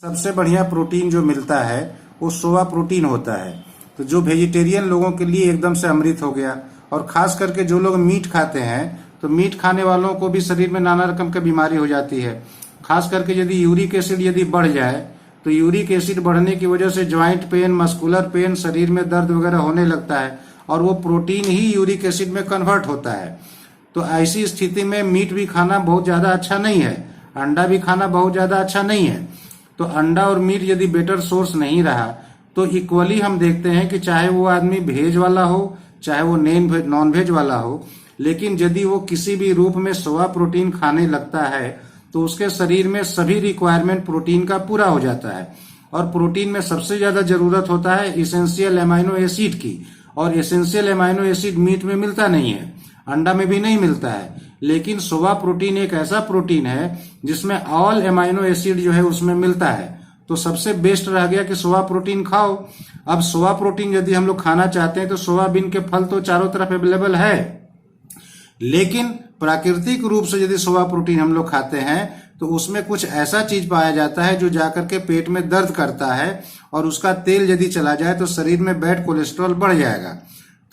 सबसे बढ़िया प्रोटीन जो मिलता है वो सोया प्रोटीन होता है। तो जो वेजिटेरियन लोगों के लिए एकदम से अमृत हो गया। और खास करके जो लोग मीट खाते हैं तो मीट खाने वालों को भी शरीर में नाना रकम की बीमारी हो जाती है। खास करके यदि यूरिक एसिड यदि बढ़ जाए तो यूरिक एसिड बढ़ने की वजह से ज्वाइंट पेन, मस्कुलर पेन, शरीर में दर्द वगैरह होने लगता है और वो प्रोटीन ही यूरिक एसिड में कन्वर्ट होता है। तो ऐसी स्थिति में मीट भी खाना बहुत ज्यादा अच्छा नहीं है, अंडा भी खाना बहुत ज्यादा अच्छा नहीं है। तो अंडा और मीट यदि बेटर सोर्स नहीं रहा तो इक्वली हम देखते हैं कि चाहे वो आदमी वेज वाला हो चाहे वो नॉन वेज वाला हो, लेकिन यदि वो किसी भी रूप में सोया प्रोटीन खाने लगता है तो उसके शरीर में सभी रिक्वायरमेंट प्रोटीन का पूरा हो जाता है। और प्रोटीन में सबसे ज्यादा जरूरत होता है इसेंशियल एमाइनो एसिड की, और एसेंशियल एमाइनो एसिड मीट में मिलता नहीं है, अंडा में भी नहीं मिलता है। लेकिन सोया प्रोटीन एक ऐसा प्रोटीन है जिसमें ऑल एमाइनो एसिड जो है उसमें मिलता है। तो सबसे बेस्ट रह गया कि सोया प्रोटीन खाओ। अब सोया प्रोटीन यदि हम लोग खाना चाहते हैं तो सोयाबीन के फल तो चारों तरफ अवेलेबल है, लेकिन प्राकृतिक रूप से यदि सोया प्रोटीन हम लोग खाते हैं तो उसमें कुछ ऐसा चीज पाया जाता है जो जाकर के पेट में दर्द करता है, और उसका तेल यदि चला जाए तो शरीर में बैड कोलेस्ट्रॉल बढ़ जाएगा।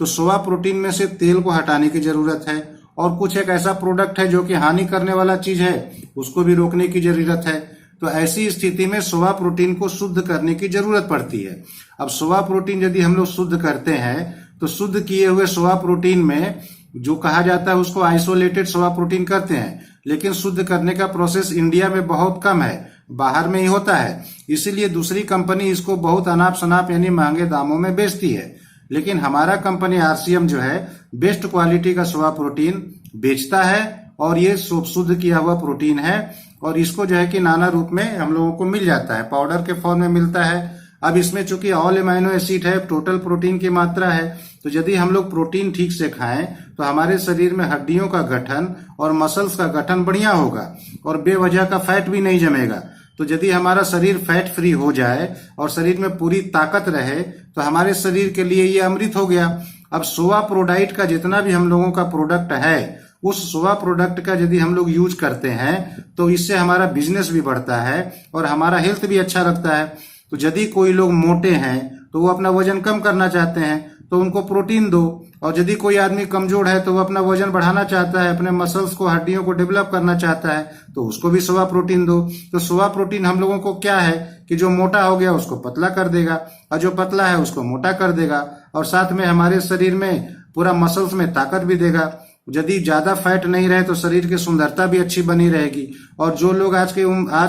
तो सोया प्रोटीन में से तेल को हटाने की जरूरत है, और कुछ एक ऐसा प्रोडक्ट है जो कि हानि करने वाला चीज है उसको भी रोकने की जरूरत है। तो ऐसी स्थिति में सोया प्रोटीन को शुद्ध करने की जरूरत पड़ती है। अब सोया प्रोटीन यदि हम लोग शुद्ध करते हैं तो शुद्ध किए हुए सोया प्रोटीन में जो कहा जाता है उसको आइसोलेटेड सोया प्रोटीन करते हैं, लेकिन शुद्ध करने का प्रोसेस इंडिया में बहुत कम है, बाहर में ही होता है। इसीलिए दूसरी कंपनी इसको बहुत अनाप शनाप यानी महंगे दामों में बेचती है। लेकिन हमारा कंपनी आरसीएम जो है बेस्ट क्वालिटी का सोया प्रोटीन बेचता है, और ये शुद्ध किया हुआ प्रोटीन है, और इसको जो है कि नाना रूप में हम लोगों को मिल जाता है, पाउडर के फॉर्म में मिलता है। अब इसमें चूंकि ऑल एमाइनो एसिड है, टोटल प्रोटीन की मात्रा है, तो यदि हम लोग प्रोटीन ठीक से खाएं तो हमारे शरीर में हड्डियों का गठन और मसल्स का गठन बढ़िया होगा, और बेवजह का फैट भी नहीं जमेगा। तो यदि हमारा शरीर फैट फ्री हो जाए और शरीर में पूरी ताकत रहे तो हमारे शरीर के लिए ये अमृत हो गया। अब सोया प्रोडाइट का जितना भी हम लोगों का प्रोडक्ट है, उस सोया प्रोडक्ट का यदि हम लोग यूज करते हैं तो इससे हमारा बिजनेस भी बढ़ता है और हमारा हेल्थ भी अच्छा रखता है। तो यदि कोई लोग मोटे हैं तो वो अपना वजन कम करना चाहते हैं तो उनको प्रोटीन दो, और यदि कोई आदमी कमजोर है तो वो अपना वजन बढ़ाना चाहता है, अपने मसल्स को, हड्डियों को डेवलप करना चाहता है, तो उसको भी सोया प्रोटीन दो। तो सोया प्रोटीन हम लोगों को क्या है कि जो मोटा हो गया उसको पतला कर देगा, और जो पतला है उसको मोटा कर देगा, और साथ में हमारे शरीर में पूरा मसल्स में ताकत भी देगा। यदि ज्यादा फैट नहीं रहे तो शरीर की सुंदरता भी अच्छी बनी रहेगी। और जो लोग आज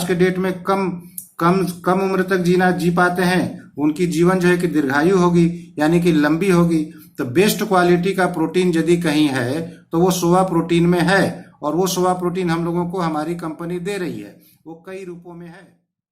के डेट में कम उम्र तक जी पाते हैं उनकी जीवन जो है कि दीर्घायु होगी, यानी कि लंबी होगी। तो बेस्ट क्वालिटी का प्रोटीन यदि कहीं है तो वो सोया प्रोटीन में है, और वो सोया प्रोटीन हम लोगों को हमारी कंपनी दे रही है, वो कई रूपों में है।